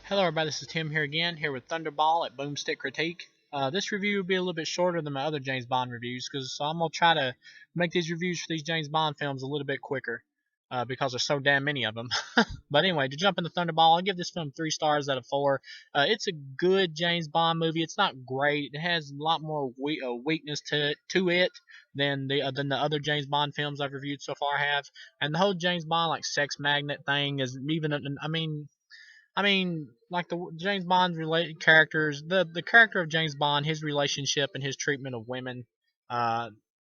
Hello everybody, this is Tim here again, here with Thunderball at StickCritique. This review will be a little bit shorter than my other James Bond reviews, because I'm going to try to make these reviews for these James Bond films a little bit quicker, because there's so damn many of them. But anyway, to jump into Thunderball, I'll give this film 3 stars out of 4. It's a good James Bond movie. It's not great. It has a lot more weakness to it than the other James Bond films I've reviewed so far have. And the whole James Bond like sex magnet thing is even, like the James Bond's related characters, the character of James Bond, his relationship and his treatment of women. Uh,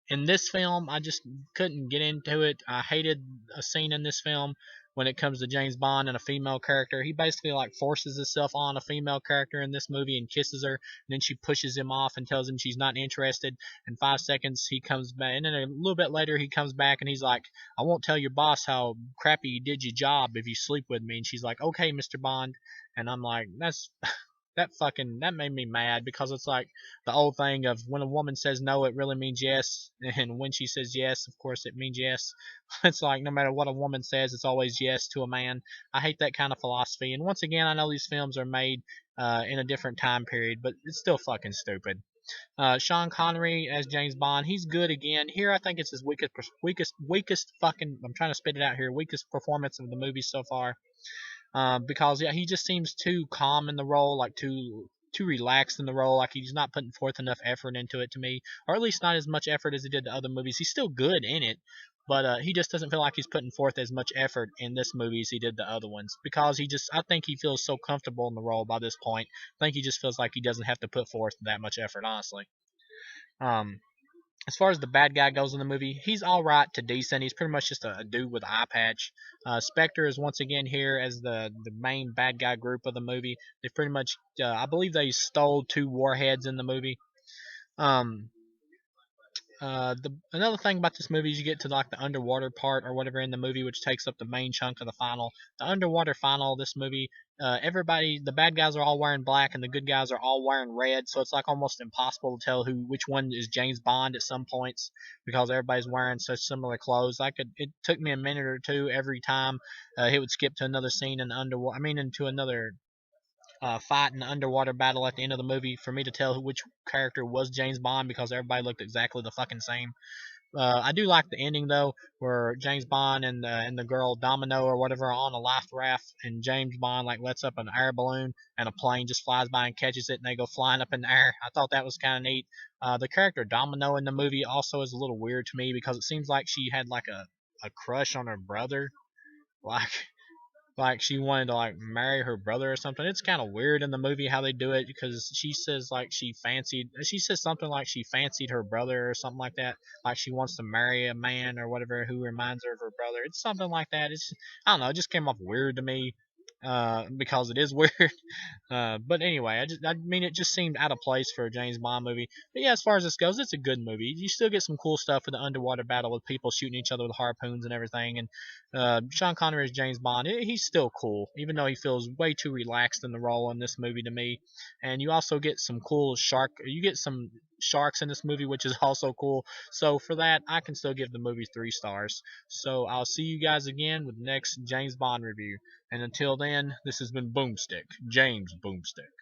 in this film, I just couldn't get into it. I hated a scene in this film when it comes to James Bond and a female character. He basically like forces himself on a female character in this movie and kisses her, and then she pushes him off and tells him she's not interested. In 5 seconds, he comes back, and then a little bit later, he comes back and he's like, "I won't tell your boss how crappy you did your job if you sleep with me." And she's like, "Okay, Mr. Bond." And I'm like, that made me mad, because it's like the old thing of when a woman says no, it really means yes, and when she says yes, of course it means yes. It's like no matter what a woman says, it's always yes to a man. I hate that kind of philosophy. And once again, I know these films are made in a different time period, but it's still fucking stupid. Sean Connery as James Bond, he's good again. Here, I think it's his weakest fucking. I'm trying to spit it out here. Weakest performance of the movie so far. Because yeah, he just seems too calm in the role, like too relaxed in the role, like he's not putting forth enough effort into it to me, or at least not as much effort as he did to other movies. He's still good in it, but he just doesn't feel like he's putting forth as much effort in this movie as he did the other ones, because I think he feels so comfortable in the role by this point. I think he just feels like he doesn't have to put forth that much effort, honestly. Um, as far as the bad guy goes in the movie, he's all right to decent. He's pretty much just a dude with an eye patch. Spectre is once again here as the main bad guy group of the movie. They pretty much, I believe they stole 2 warheads in the movie. Um, another thing about this movie is you get to like the underwater part or whatever in the movie, which takes up the main chunk of the final. The underwater final of this movie, everybody, the bad guys are all wearing black and the good guys are all wearing red, so it's like almost impossible to tell which one is James Bond at some points, because everybody's wearing such similar clothes. It took me a minute or two every time he would skip to another scene in the underwater. Into another fight in the underwater battle at the end of the movie for me to tell which character was James Bond, because everybody looked exactly the fucking same. I do like the ending though, where James Bond and the girl Domino or whatever are on a life raft, and James Bond like lets up an air balloon, and a plane just flies by and catches it, and they go flying up in the air. I thought that was kind of neat. The character Domino in the movie also is a little weird to me, because it seems like she had like a crush on her brother, like she wanted to like marry her brother or something. It's kind of weird in the movie how they do it, because she says something like she fancied her brother or something like that, like she wants to marry a man or whatever who reminds her of her brother. It's something like that. I don't know, it just came off weird to me, because it is weird. But anyway, it just seemed out of place for a James Bond movie. But yeah, as far as this goes, it's a good movie. You still get some cool stuff with the underwater battle with people shooting each other with harpoons and everything. And Sean Connery as James Bond, he's still cool, even though he feels way too relaxed in the role in this movie to me. And you also get some cool you get some sharks in this movie, which is also cool. So for that, I can still give the movie 3 stars. So I'll see you guys again with the next James Bond review. And until then, this has been Boomstick, James Boomstick.